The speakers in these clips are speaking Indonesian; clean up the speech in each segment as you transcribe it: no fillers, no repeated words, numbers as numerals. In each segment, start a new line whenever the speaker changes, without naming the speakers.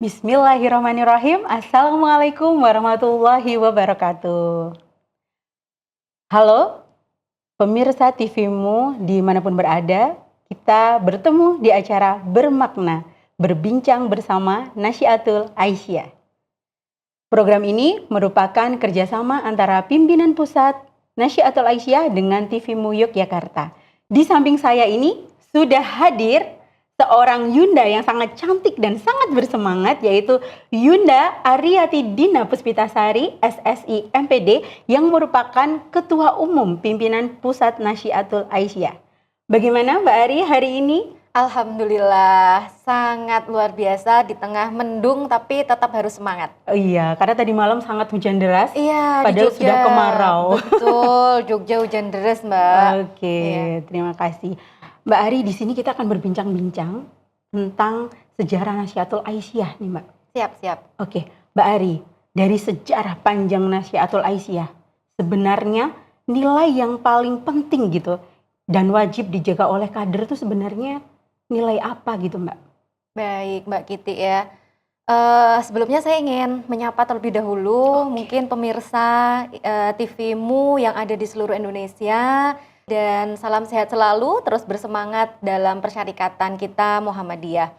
Bismillahirrahmanirrahim. Assalamualaikum warahmatullahi wabarakatuh. Halo, pemirsa TVmu dimanapun berada, kita bertemu di acara Bermakna, berbincang bersama Nasyiatul Aisyah. Program ini merupakan kerjasama antara pimpinan pusat Nasyiatul Aisyah dengan TVmu Yogyakarta. Di samping saya ini sudah hadir seorang Yunda yang sangat cantik dan sangat bersemangat, yaitu Yunda Ariati Dina Puspitasari, SSI MPD, yang merupakan Ketua Umum Pimpinan Pusat Nasyiatul Aisyah. Bagaimana Mbak Ari hari ini?
Alhamdulillah, sangat luar biasa di tengah mendung tapi tetap harus semangat.
Oh iya, karena tadi malam sangat hujan deras,
Iya,
padahal
di Jogja
sudah kemarau.
betul, Jogja hujan deras Mbak.
Oke,
Iya.
terima kasih. Mbak Ari, di sini kita akan berbincang-bincang tentang sejarah Nasyiatul Aisyah nih Mbak.
Siap.
Oke, Mbak Ari, dari sejarah panjang Nasyiatul Aisyah, sebenarnya nilai yang paling penting gitu dan wajib dijaga oleh kader itu sebenarnya nilai apa gitu Mbak?
Baik Mbak Kiti ya. Sebelumnya saya ingin menyapa terlebih dahulu mungkin pemirsa TVmu yang ada di seluruh Indonesia. Dan salam sehat selalu, terus bersemangat dalam persyarikatan kita Muhammadiyah.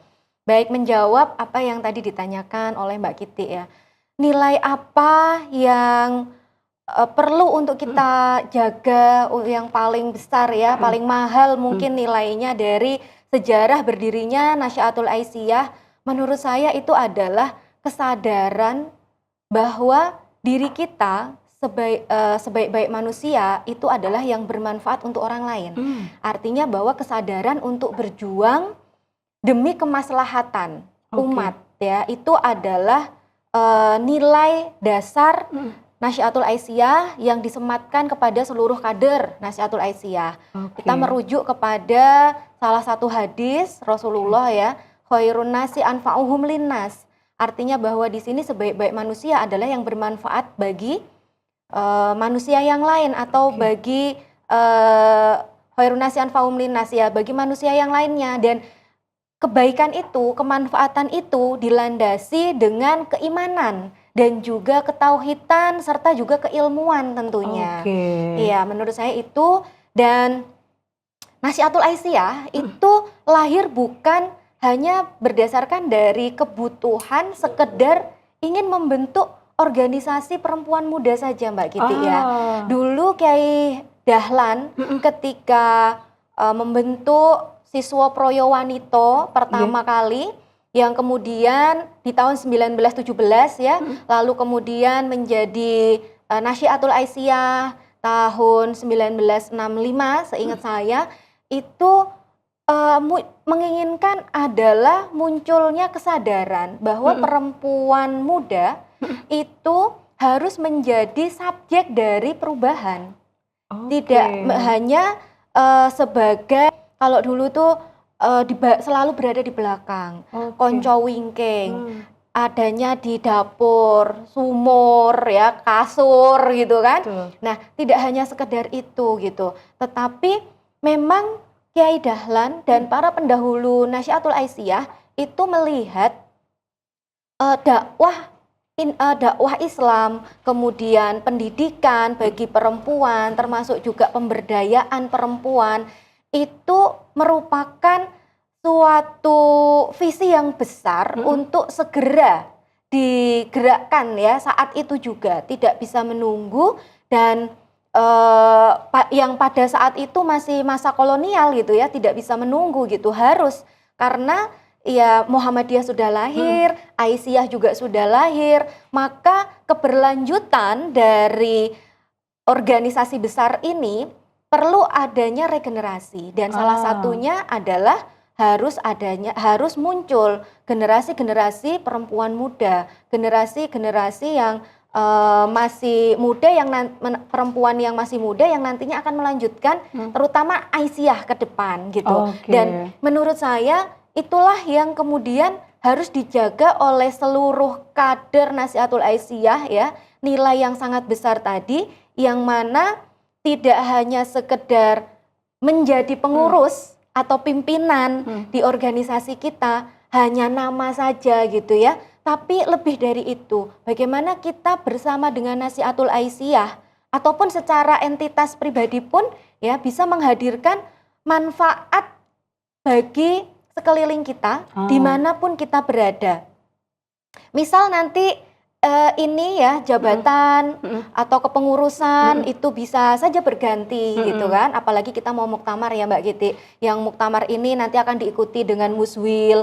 Baik, menjawab apa yang tadi ditanyakan oleh Mbak Kiti ya. Nilai apa yang perlu untuk kita jaga, yang paling besar ya, paling mahal mungkin nilainya dari sejarah berdirinya Nasyiatul Aisyah. Menurut saya itu adalah kesadaran bahwa diri kita sebaik-baik manusia itu adalah yang bermanfaat untuk orang lain. Artinya bahwa kesadaran untuk berjuang demi kemaslahatan umat ya, itu adalah nilai dasar Nasyiatul Aisyah yang disematkan kepada seluruh kader Nasyiatul Aisyah. Kita merujuk kepada salah satu hadis Rasulullah ya, khairun nasi anfa'uhum linnas. Artinya bahwa di sini sebaik-baik manusia adalah yang bermanfaat bagi manusia yang lain atau bagi khairun nasi anfa'uhum linnas ya, bagi manusia yang lainnya. Dan kebaikan itu, kemanfaatan itu dilandasi dengan keimanan dan juga ketauhidan serta juga keilmuan tentunya. Iya, menurut saya itu. Dan Nasyiatul Aisyah itu lahir bukan hanya berdasarkan dari kebutuhan sekedar ingin membentuk organisasi perempuan muda saja Mbak Kiti ya. Dulu Kiai Dahlan ketika membentuk Siswa Proyo Wanito pertama kali, yang kemudian di tahun 1917 ya, lalu kemudian menjadi Nasyiatul Aisyah tahun 1965 seingat saya, itu menginginkan adalah munculnya kesadaran bahwa perempuan muda itu harus menjadi subjek dari perubahan. Tidak hanya sebagai, kalau dulu tuh selalu berada di belakang, konco wingking, adanya di dapur, sumur ya, kasur gitu kan. Nah, tidak hanya sekedar itu gitu, tetapi memang Kiai Dahlan dan para pendahulu Nasyiatul Aisyah itu melihat dakwah Islam, kemudian pendidikan bagi perempuan, termasuk juga pemberdayaan perempuan, itu merupakan suatu visi yang besar untuk segera digerakkan ya saat itu juga, tidak bisa menunggu. Dan yang pada saat itu masih masa kolonial gitu ya, tidak bisa menunggu gitu, harus, karena ya Muhammadiyah sudah lahir, Aisyah juga sudah lahir, maka keberlanjutan dari organisasi besar ini perlu adanya regenerasi. Dan salah satunya adalah harus muncul generasi-generasi perempuan muda, generasi-generasi yang masih muda, perempuan yang masih muda yang nantinya akan melanjutkan terutama Aisyah ke depan gitu. Dan menurut saya itulah yang kemudian harus dijaga oleh seluruh kader Nasyiatul Aisyah ya, nilai yang sangat besar tadi, yang mana tidak hanya sekedar menjadi pengurus atau pimpinan di organisasi kita, hanya nama saja gitu ya, Tapi lebih dari itu, bagaimana kita bersama dengan Nasihatul Aisyah ataupun secara entitas pribadi pun ya bisa menghadirkan manfaat bagi sekeliling kita dimanapun kita berada. Misal nanti ini ya jabatan atau kepengurusan itu bisa saja berganti gitu kan, apalagi kita mau muktamar ya Mbak Giti, yang muktamar ini nanti akan diikuti dengan muswil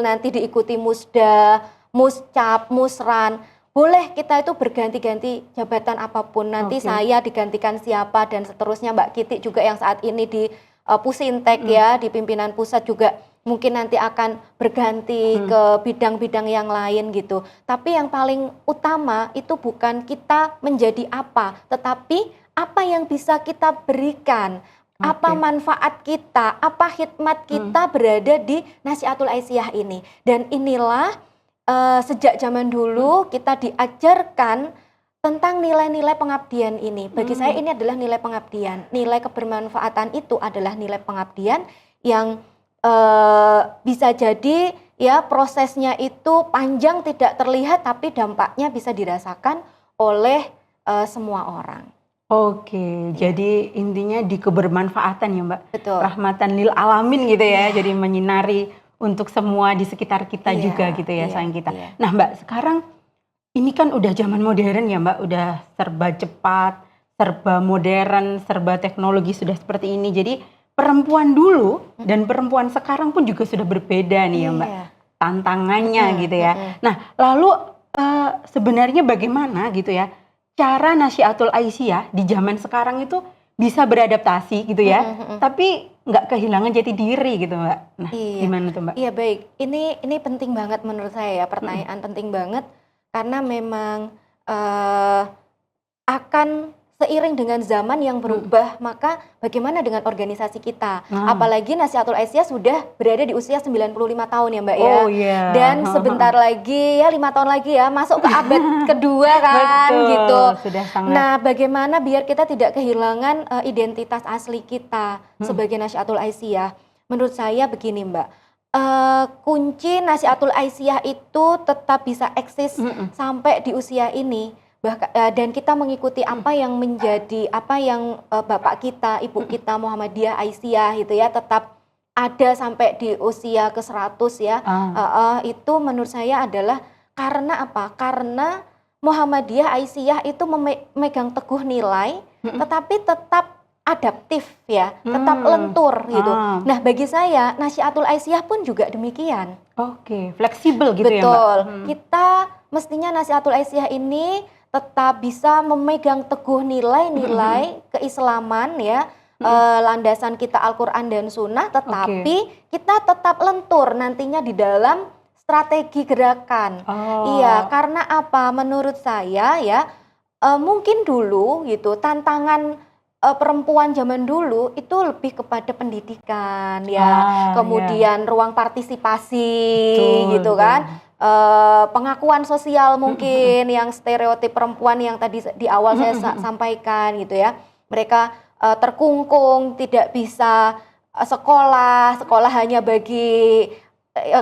nanti diikuti musda, muscap, musran. Boleh kita itu berganti-ganti jabatan apapun, nanti saya digantikan siapa dan seterusnya. Mbak Giti juga yang saat ini di Pusintek ya, di pimpinan pusat juga mungkin nanti akan berganti ke bidang-bidang yang lain gitu. Tapi yang paling utama itu bukan kita menjadi apa, tetapi apa yang bisa kita berikan, apa manfaat kita, apa hikmat kita berada di Nasihatul Aisyah ini. Dan inilah sejak zaman dulu kita diajarkan tentang nilai-nilai pengabdian ini. Bagi saya ini adalah nilai pengabdian, nilai kebermanfaatan itu adalah nilai pengabdian yang bisa jadi ya prosesnya itu panjang tidak terlihat tapi dampaknya bisa dirasakan oleh semua orang.
Oke, jadi intinya di kebermanfaatan ya Mbak.
Betul.
Rahmatan lil alamin gitu ya, jadi menyinari untuk semua di sekitar kita juga gitu ya sayang kita. Nah Mbak, sekarang ini kan udah zaman modern ya Mbak, udah serba cepat, serba modern, serba teknologi sudah seperti ini. Jadi perempuan dulu dan perempuan sekarang pun juga sudah berbeda nih ya Mbak, tantangannya gitu ya. Nah lalu sebenarnya bagaimana gitu ya cara Nasihatul Aisyah di zaman sekarang itu bisa beradaptasi gitu ya, tapi nggak kehilangan jati diri gitu Mbak. Nah gimana tuh Mbak?
Iya baik, ini penting banget menurut saya ya, pertanyaan penting banget karena memang akan seiring dengan zaman yang berubah, maka bagaimana dengan organisasi kita? Apalagi Nasihatul Aisyah sudah berada di usia 95 tahun ya Mbak ya. Dan sebentar lagi ya 5 tahun lagi ya masuk ke abad kedua kan.
Betul,
gitu.
Sudah sangat.
Nah, bagaimana biar kita tidak kehilangan identitas asli kita sebagai Nasihatul Aisyah? Menurut saya begini Mbak. Kunci Nasihatul Aisyah itu tetap bisa eksis sampai di usia ini. Dan kita mengikuti apa yang menjadi, apa yang bapak kita, ibu kita Muhammadiyah Aisyah gitu ya, tetap ada sampai di usia ke-100 ya. Itu menurut saya adalah karena apa? Karena Muhammadiyah Aisyah itu memegang teguh nilai, tetapi tetap adaptif ya, tetap lentur gitu. Nah bagi saya Nasihatul Aisyah pun juga demikian.
Oke, fleksibel gitu ya Mbak.
Betul, kita mestinya Nasihatul Aisyah ini tetap bisa memegang teguh nilai-nilai keislaman ya, landasan kita Al-Quran dan Sunnah, tetapi kita tetap lentur nantinya di dalam strategi gerakan. Iya, karena apa? Menurut saya ya, mungkin dulu gitu tantangan perempuan zaman dulu itu lebih kepada pendidikan ya, kemudian ruang partisipasi gitu kan. Pengakuan sosial mungkin yang stereotip perempuan yang tadi di awal saya sampaikan gitu ya, mereka terkungkung, tidak bisa sekolah hanya bagi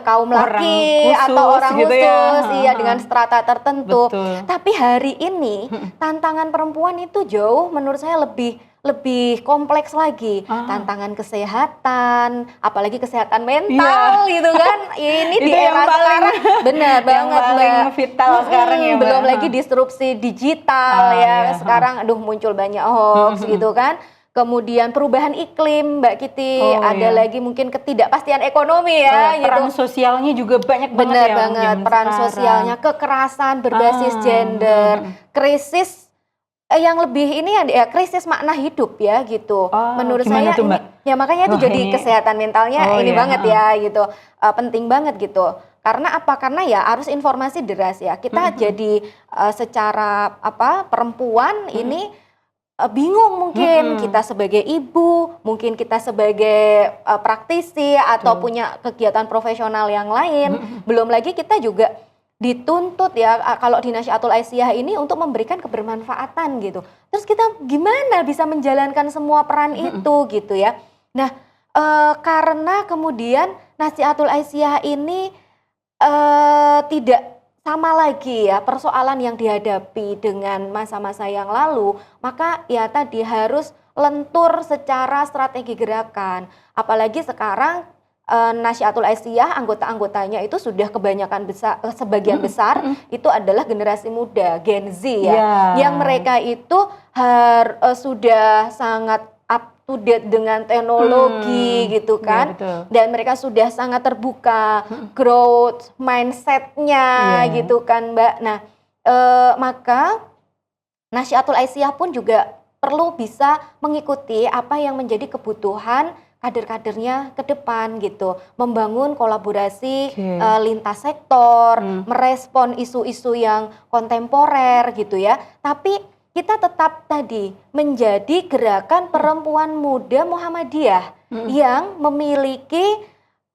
kaum laki atau orang
gitu
khusus
ya.
Iya dengan strata tertentu.
Betul.
Tapi hari ini tantangan perempuan itu jauh menurut saya lebih kompleks lagi. Tantangan kesehatan, apalagi kesehatan mental gitu kan. Ini di era sekarang benar banget
paling vital sekarang ya Mbak.
Belum lagi disrupsi digital ya. Sekarang aduh muncul banyak hoax gitu kan. Kemudian perubahan iklim Mbak Kiti, ada lagi mungkin ketidakpastian ekonomi ya gitu.
Peran sosialnya juga banyak
Benar
banget
banget, peran sosialnya, kekerasan berbasis gender, krisis yang lebih ini ya krisis makna hidup ya gitu. Menurut saya
tuh, Mbak?
Ya makanya itu jadi kesehatan mentalnya ini banget ya gitu. Penting banget gitu. Karena apa? Karena ya arus informasi deras ya. Kita jadi secara perempuan ini bingung mungkin kita sebagai ibu, mungkin kita sebagai praktisi atau punya kegiatan profesional yang lain. Belum lagi kita juga dituntut ya kalau di Nasihatul Aisyah ini untuk memberikan kebermanfaatan gitu. Terus kita gimana bisa menjalankan semua peran itu gitu ya. Nah karena kemudian Nasihatul Aisyah ini tidak sama lagi ya persoalan yang dihadapi dengan masa-masa yang lalu, maka ya tadi harus lentur secara strategi gerakan. Apalagi sekarang Nasyatul Aisyah anggota-anggotanya itu sudah kebanyakan besar, sebagian besar itu adalah generasi muda, Gen Z ya, yang mereka itu sudah sangat up to date dengan teknologi gitu kan, dan mereka sudah sangat terbuka, growth mindsetnya gitu kan Mbak. Nah maka Nasyatul Aisyah pun juga perlu bisa mengikuti apa yang menjadi kebutuhan kader-kadernya ke depan gitu, membangun kolaborasi lintas sektor, merespon isu-isu yang kontemporer gitu ya. Tapi kita tetap tadi menjadi gerakan perempuan muda Muhammadiyah yang memiliki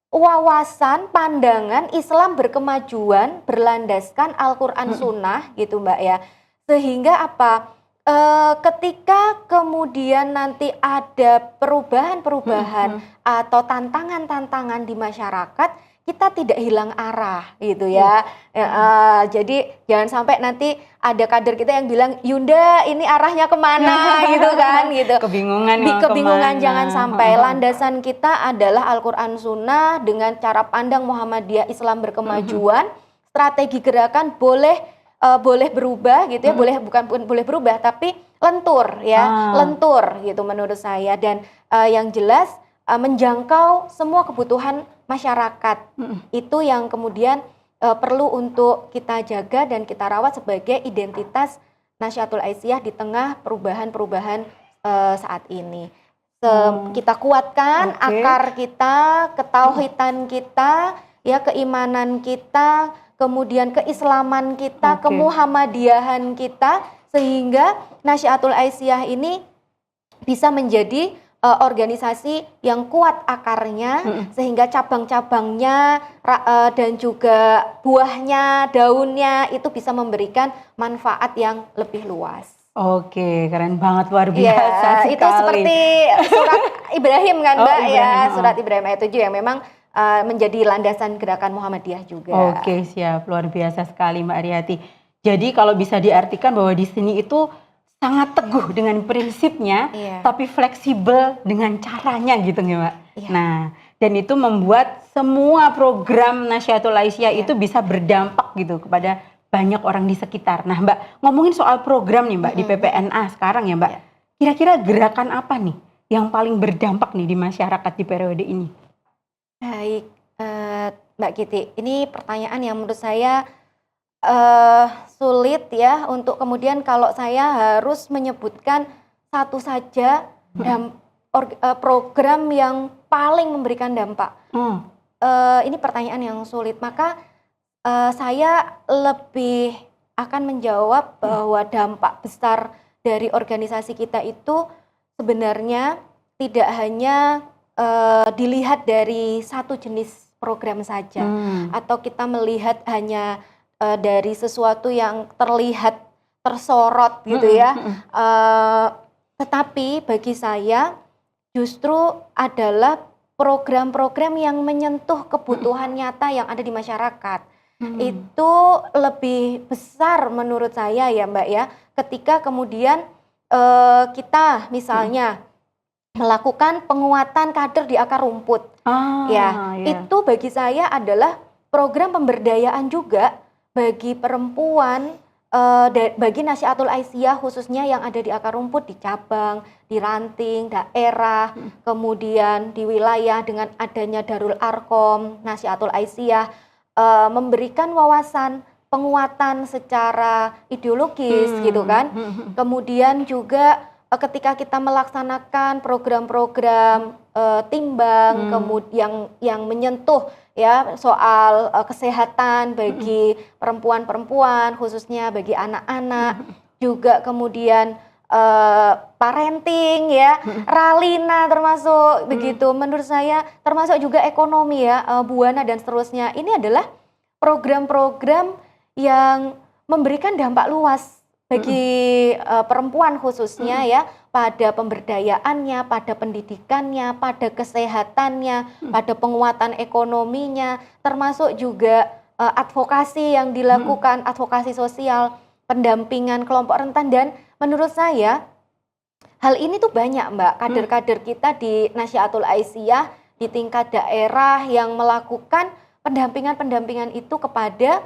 wawasan pandangan Islam berkemajuan berlandaskan Al-Quran Sunnah gitu Mbak ya. Sehingga apa? Ketika kemudian nanti ada perubahan-perubahan atau tantangan-tantangan di masyarakat, kita tidak hilang arah gitu ya. Jadi jangan sampai nanti ada kader kita yang bilang, Yunda ini arahnya kemana gitu kan gitu. Kebingungan jangan sampai. Landasan kita adalah Al-Quran Sunnah dengan cara pandang Muhammadiyah Islam berkemajuan. Strategi gerakan boleh berubah gitu ya, boleh berubah tapi lentur ya, lentur gitu menurut saya, dan yang jelas menjangkau semua kebutuhan masyarakat. Itu yang kemudian perlu untuk kita jaga dan kita rawat sebagai identitas Nasyatul Aisyah di tengah perubahan-perubahan saat ini. Kita kuatkan akar kita, ketauhidan kita, ya keimanan kita, kemudian keislaman kita, kemuhammadiyahan kita, sehingga Nasyatul Aisyah ini bisa menjadi organisasi yang kuat akarnya, sehingga cabang-cabangnya dan juga buahnya, daunnya itu bisa memberikan manfaat yang lebih luas.
Oke, keren banget, luar biasa sekali.
Itu seperti surat Ibrahim kan Mbak ya, surat Ibrahim ayat 7 yang memang menjadi landasan gerakan Muhammadiyah juga.
Oke, siap, luar biasa sekali Mbak Aryati. Jadi kalau bisa diartikan bahwa di sini itu sangat teguh dengan prinsipnya, tapi fleksibel dengan caranya gitu nggak Mbak? Nah, dan itu membuat semua program Nasyatul Aisyah itu bisa berdampak gitu kepada banyak orang di sekitar. Nah Mbak, ngomongin soal program nih Mbak di PPNA sekarang ya Mbak, kira-kira gerakan apa nih yang paling berdampak nih di masyarakat di periode ini?
Baik, Mbak Kiti, ini pertanyaan yang menurut saya sulit ya untuk kemudian kalau saya harus menyebutkan satu saja program yang paling memberikan dampak. Ini pertanyaan yang sulit, maka saya lebih akan menjawab bahwa dampak besar dari organisasi kita itu sebenarnya tidak hanya dilihat dari satu jenis program saja, atau kita melihat hanya dari sesuatu yang terlihat tersorot gitu ya. Tetapi bagi saya justru adalah program-program yang menyentuh kebutuhan nyata yang ada di masyarakat. Itu lebih besar menurut saya ya Mbak ya, ketika kemudian kita misalnya melakukan penguatan kader di akar rumput. Itu bagi saya adalah program pemberdayaan juga bagi perempuan, bagi Nasyatul Aisyah khususnya yang ada di akar rumput, di cabang, di ranting, daerah, kemudian di wilayah dengan adanya Darul Arkom, Nasyatul Aisyah, memberikan wawasan penguatan secara ideologis gitu kan. Kemudian juga ketika kita melaksanakan program-program timbang kemudian yang menyentuh ya soal kesehatan bagi perempuan-perempuan khususnya bagi anak-anak, juga kemudian parenting ya, Ralina termasuk begitu. Menurut saya termasuk juga ekonomi ya, Buana dan seterusnya. Ini adalah program-program yang memberikan dampak luas bagi perempuan khususnya ya, pada pemberdayaannya, pada pendidikannya, pada kesehatannya, pada penguatan ekonominya, termasuk juga advokasi yang dilakukan, advokasi sosial, pendampingan kelompok rentan, dan menurut saya hal ini tuh banyak Mbak, kader-kader kita di Nasyaatul Aisyah di tingkat daerah yang melakukan pendampingan itu kepada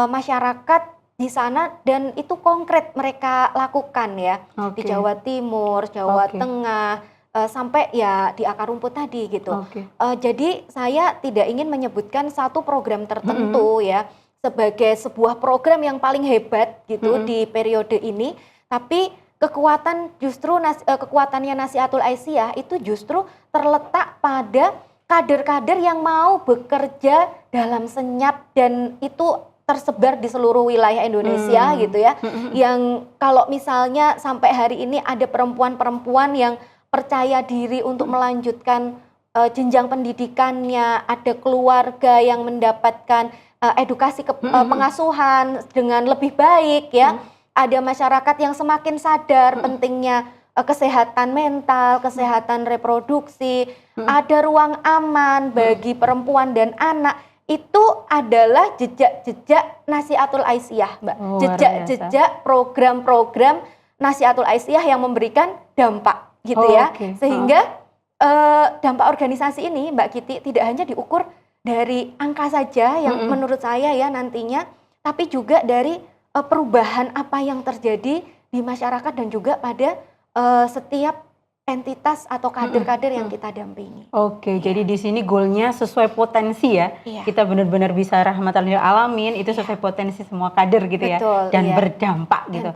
masyarakat di sana, dan itu konkret mereka lakukan ya, di Jawa Timur, Jawa Tengah, sampai ya di akar rumput tadi gitu. Jadi saya tidak ingin menyebutkan satu program tertentu ya sebagai sebuah program yang paling hebat gitu di periode ini, tapi kekuatannya Nasyaatul Aisyah itu justru terletak pada kader-kader yang mau bekerja dalam senyap, dan itu tersebar di seluruh wilayah Indonesia gitu ya. Yang kalau misalnya sampai hari ini ada perempuan-perempuan yang percaya diri untuk melanjutkan jenjang pendidikannya, ada keluarga yang mendapatkan edukasi pengasuhan dengan lebih baik ya. Ada masyarakat yang semakin sadar pentingnya kesehatan mental, kesehatan reproduksi, ada ruang aman bagi perempuan dan anak. Itu adalah jejak-jejak Nasyaatul Aisyah, Mbak. Jejak-jejak program-program Nasyaatul Aisyah yang memberikan dampak gitu ya. Sehingga dampak organisasi ini, Mbak Kiti, tidak hanya diukur dari angka saja yang menurut saya ya nantinya, tapi juga dari perubahan apa yang terjadi di masyarakat dan juga pada setiap entitas atau kader-kader yang kita dampingi.
Jadi di sini goalnya sesuai potensi ya. Kita benar-benar bisa rahmatan lil alamin, itu sesuai potensi semua kader gitu ya. Dan berdampak gitu.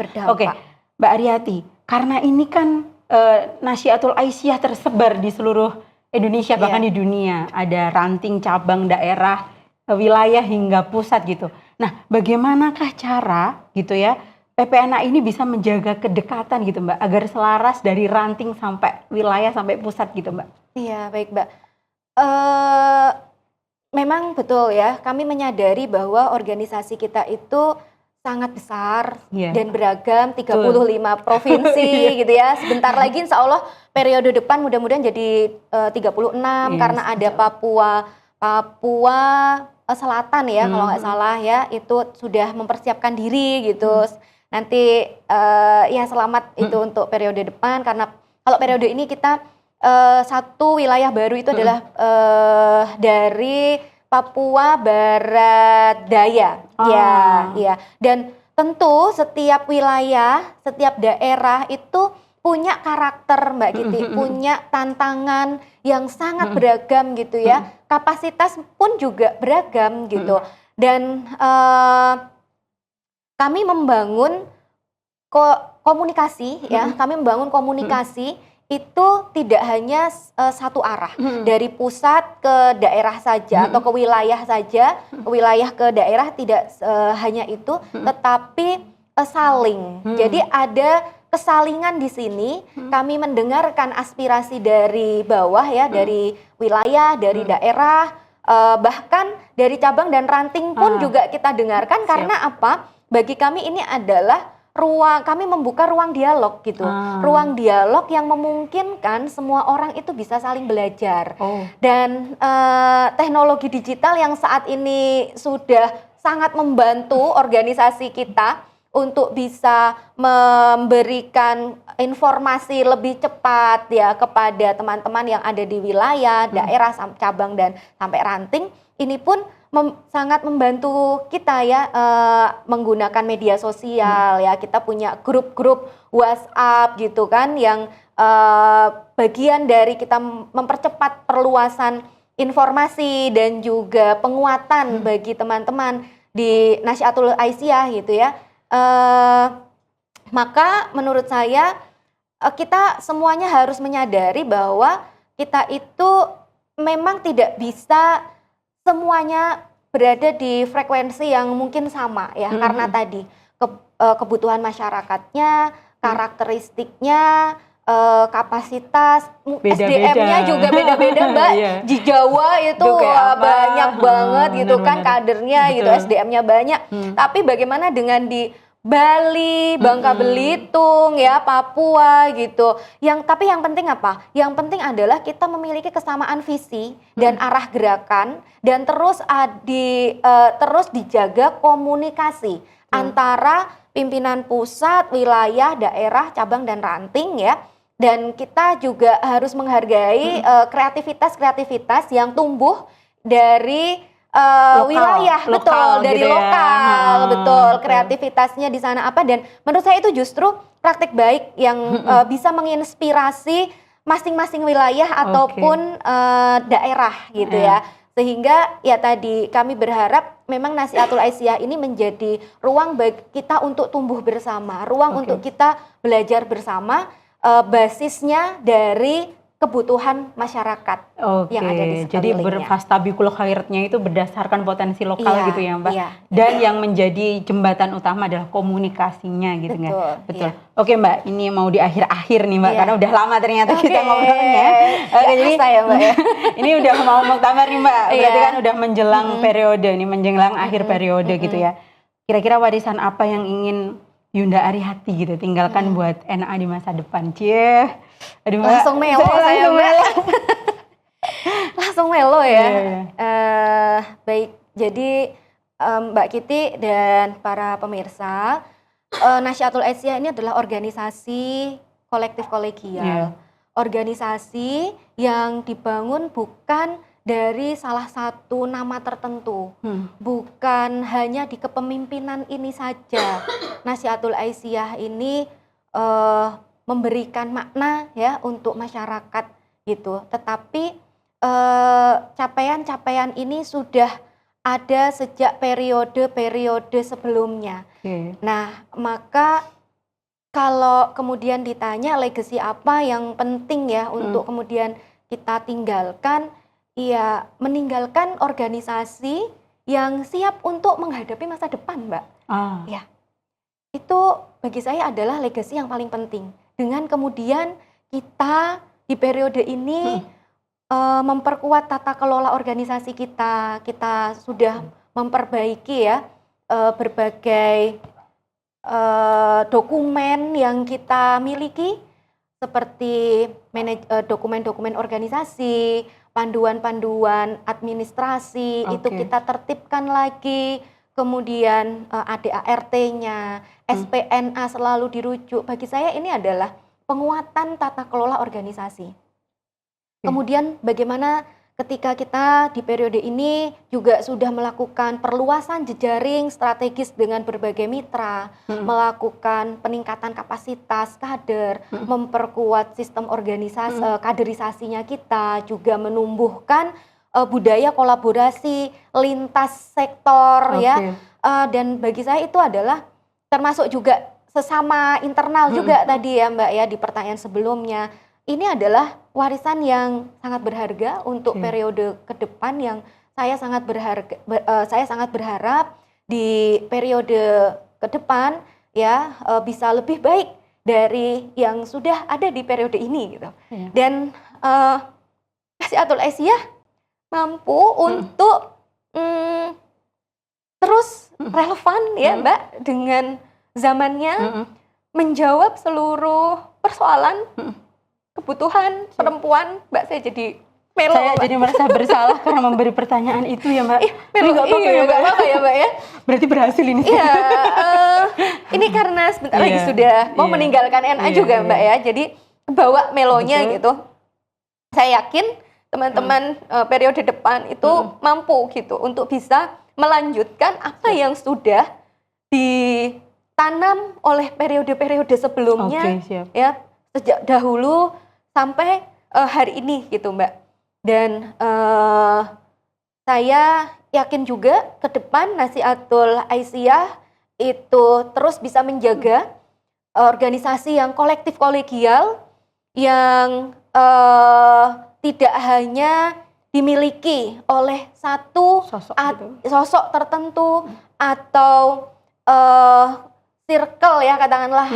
Mbak Aryati, karena ini kan Nasyaatul Aisyah tersebar di seluruh Indonesia, bahkan di dunia. Ada ranting, cabang, daerah, wilayah hingga pusat gitu. Nah, bagaimanakah cara gitu ya PPNA ini bisa menjaga kedekatan gitu Mbak, agar selaras dari ranting sampai wilayah sampai pusat gitu Mbak?
Iya, baik Mbak. Memang betul ya, kami menyadari bahwa organisasi kita itu sangat besar dan beragam, 35 provinsi gitu ya. Sebentar lagi insya Allah periode depan mudah-mudahan jadi 36 karena ada Papua Selatan ya kalau nggak salah ya, itu sudah mempersiapkan diri gitu. Nanti ya selamat itu untuk periode depan, karena kalau periode ini kita satu wilayah baru itu adalah dari Papua Barat Daya. Ya. Dan tentu setiap wilayah, setiap daerah itu punya karakter Mbak Kiti, punya tantangan yang sangat beragam gitu ya. Kapasitas pun juga beragam gitu. Dan kami membangun komunikasi ya, kami membangun komunikasi itu tidak hanya satu arah, dari pusat ke daerah saja atau ke wilayah saja, ke wilayah ke daerah, tidak hanya itu, tetapi saling. Jadi ada kesalingan di sini, kami mendengarkan aspirasi dari bawah ya, dari wilayah, dari daerah, bahkan dari cabang dan ranting pun juga kita dengarkan. Karena apa? Bagi kami ini adalah kami membuka ruang dialog gitu, ruang dialog yang memungkinkan semua orang itu bisa saling belajar. Dan teknologi digital yang saat ini sudah sangat membantu organisasi kita untuk bisa memberikan informasi lebih cepat ya kepada teman-teman yang ada di wilayah, daerah, cabang dan sampai ranting. Ini pun sangat membantu kita ya, menggunakan media sosial ya. Kita punya grup-grup WhatsApp gitu kan, yang bagian dari kita mempercepat perluasan informasi dan juga penguatan bagi teman-teman di Nasyaatul Aisyah gitu ya. Maka menurut saya kita semuanya harus menyadari bahwa kita itu memang tidak bisa semuanya berada di frekuensi yang mungkin sama ya, karena tadi kebutuhan masyarakatnya, karakteristiknya, kapasitas, SDM-nya juga beda-beda Mbak. Di Jawa itu banyak banget gitu kan kadernya gitu, SDM-nya banyak. Tapi bagaimana dengan di Bali, Bangka Belitung, ya Papua gitu. Tapi yang penting apa? Yang penting adalah kita memiliki kesamaan visi dan arah gerakan, dan terus dijaga komunikasi antara pimpinan pusat, wilayah, daerah, cabang dan ranting ya. Dan kita juga harus menghargai kreativitas yang tumbuh dari wilayah, betul, dari
gitu
lokal,
ya.
betul, kreativitasnya di sana apa, dan menurut saya itu justru praktik baik yang bisa menginspirasi masing-masing wilayah ataupun daerah gitu ya. Sehingga ya tadi kami berharap memang Nasihatul Aisyah ini menjadi ruang bagi kita untuk tumbuh bersama, ruang untuk kita belajar bersama, basisnya dari kebutuhan masyarakat yang ada di sekelilingnya.
Jadi berfastabikul khairatnya itu berdasarkan potensi lokal gitu ya Mbak. Dan yang menjadi jembatan utama adalah komunikasinya gitu kan. Betul. Oke Mbak, ini mau di akhir-akhir nih Mbak, karena udah lama ternyata kita ngobrolnya. Jadi
ya Mbak ya.
Ini udah mau muktamar nih Mbak, berarti kan udah menjelang periode nih, menjelang akhir periode gitu ya. Kira-kira warisan apa yang ingin Yunda Arihati gitu tinggalkan buat NA di masa depan? Cie. Aduh, Mbak.
Langsung melo saya Mbak. Langsung melo ya. Baik, jadi Mbak Kiti dan para pemirsa, Nasihatul Aisyah ini adalah organisasi kolektif kolegial. Organisasi yang dibangun bukan dari salah satu nama tertentu, bukan hanya di kepemimpinan ini saja. Nasihatul Aisyah ini memberikan makna ya untuk masyarakat gitu. Tetapi capaian-capaian ini sudah ada sejak periode-periode sebelumnya. Nah, maka kalau kemudian ditanya legacy apa yang penting ya untuk kemudian kita tinggalkan, ya meninggalkan organisasi yang siap untuk menghadapi masa depan, Mbak. Ya, itu bagi saya adalah legacy yang paling penting. Dengan kemudian kita di periode ini memperkuat tata kelola organisasi kita sudah memperbaiki ya berbagai dokumen yang kita miliki seperti dokumen-dokumen organisasi, panduan-panduan administrasi, itu kita tertibkan lagi, kemudian ADART-nya, SPNA selalu dirujuk. Bagi saya ini adalah penguatan tata kelola organisasi. Kemudian bagaimana ketika kita di periode ini juga sudah melakukan perluasan jejaring strategis dengan berbagai mitra, melakukan peningkatan kapasitas kader, memperkuat sistem organisasi, kaderisasinya kita, juga menumbuhkan budaya kolaborasi lintas sektor ya. Dan bagi saya itu adalah termasuk juga sesama internal juga tadi ya Mbak ya di pertanyaan sebelumnya. Ini adalah warisan yang sangat berharga untuk periode ke depan yang saya sangat berharap di periode ke depan ya bisa lebih baik dari yang sudah ada di periode ini gitu. Dan Nasihatul Aisyah mampu untuk terus relevan ya Mbak dengan zamannya, menjawab seluruh persoalan kebutuhan perempuan. Mbak, saya jadi melo.
Saya jadi merasa bersalah karena memberi pertanyaan itu ya Mbak.
Melo nggak apa-apa ya Mbak ya.
Berarti berhasil ini.
Iya, ini karena sebentar lagi sudah mau meninggalkan NA juga Mbak ya. Jadi bawa melonya gitu. Saya yakin teman-teman periode depan itu mampu gitu untuk bisa melanjutkan apa yang sudah ditanam oleh periode-periode sebelumnya ya, sejak dahulu sampai hari ini gitu Mbak. Dan saya yakin juga ke depan Nasihatul Aisyah itu terus bisa menjaga organisasi yang kolektif kolegial yang tidak hanya dimiliki oleh satu sosok tertentu atau circle ya katakanlah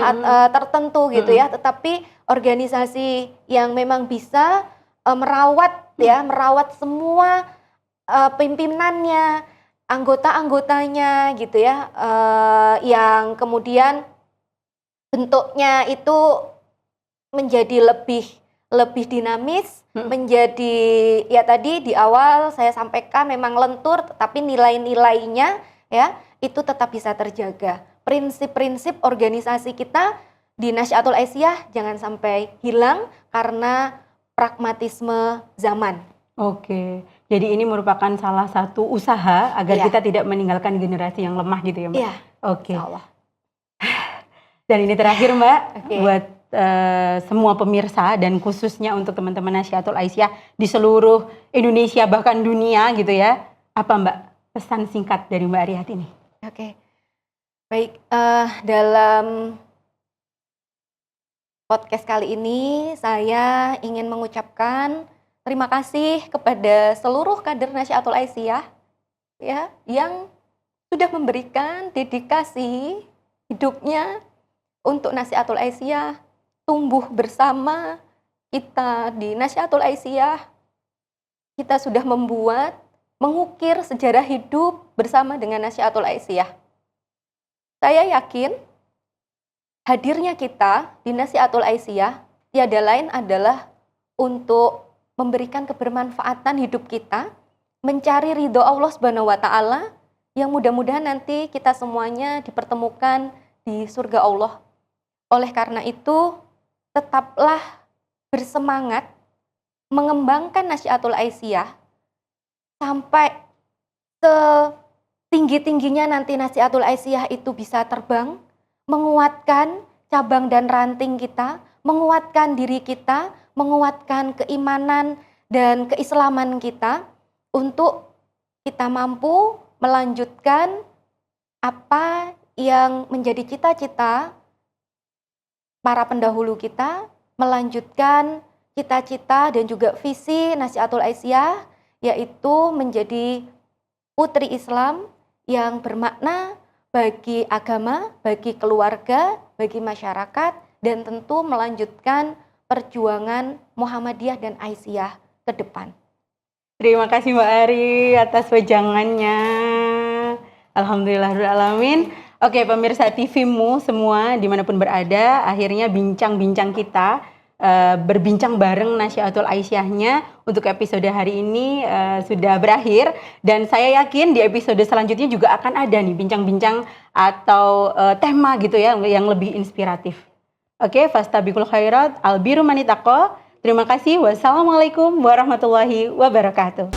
tertentu gitu ya, tetapi organisasi yang memang bisa merawat semua pimpinannya, anggota-anggotanya gitu ya, yang kemudian bentuknya itu menjadi lebih dinamis, menjadi ya tadi di awal saya sampaikan memang lentur, tapi nilai-nilainya ya itu tetap bisa terjaga. Prinsip-prinsip organisasi kita di Nasyaatul Aisyah jangan sampai hilang karena pragmatisme zaman.
Oke, jadi ini merupakan salah satu usaha agar
Iya.
kita tidak meninggalkan generasi yang lemah gitu ya Mbak?
Iya,
Oke,
insya Allah.
dan ini terakhir Mbak,
Oke.
buat semua pemirsa dan khususnya untuk teman-teman Nasyaatul Aisyah di seluruh Indonesia bahkan dunia gitu ya. Apa Mbak pesan singkat dari Mbak Ariyati ini?
Oke, baik, dalam podcast kali ini saya ingin mengucapkan terima kasih kepada seluruh kader Nasyaatul Aisyah ya yang sudah memberikan dedikasi hidupnya untuk Nasyaatul Aisyah, tumbuh bersama kita di Nasyaatul Aisyah. Kita sudah mengukir sejarah hidup bersama dengan Nasyaatul Aisyah. Saya yakin hadirnya kita di Nasyaatul Aisyah tiada lain adalah untuk memberikan kebermanfaatan hidup kita, mencari ridho Allah Subhanahu wa taala yang mudah-mudahan nanti kita semuanya dipertemukan di surga Allah. Oleh karena itu, tetaplah bersemangat mengembangkan Nasyaatul Aisyah sampai setinggi-tingginya nanti Nasyaatul Aisyah itu bisa terbang, menguatkan cabang dan ranting kita, menguatkan diri kita, menguatkan keimanan dan keislaman kita untuk kita mampu melanjutkan apa yang menjadi cita-cita para pendahulu kita, melanjutkan cita-cita dan juga visi Nasyaatul Aisyah, yaitu menjadi putri Islam yang bermakna bagi agama, bagi keluarga, bagi masyarakat, dan tentu melanjutkan perjuangan Muhammadiyah dan Aisyah ke depan.
Terima kasih Mbak Ari atas wejangannya. Alhamdulillahirrahmanirrahim. Oke pemirsa TV-mu semua dimanapun berada, akhirnya bincang-bincang kita berbincang bareng Nasyaatul Aisyahnya untuk episode hari ini sudah berakhir, dan saya yakin di episode selanjutnya juga akan ada nih bincang-bincang atau tema gitu ya yang lebih inspiratif. Oke, fastabiqul khairat, albiru manitaqo. Terima kasih. Wassalamualaikum warahmatullahi wabarakatuh.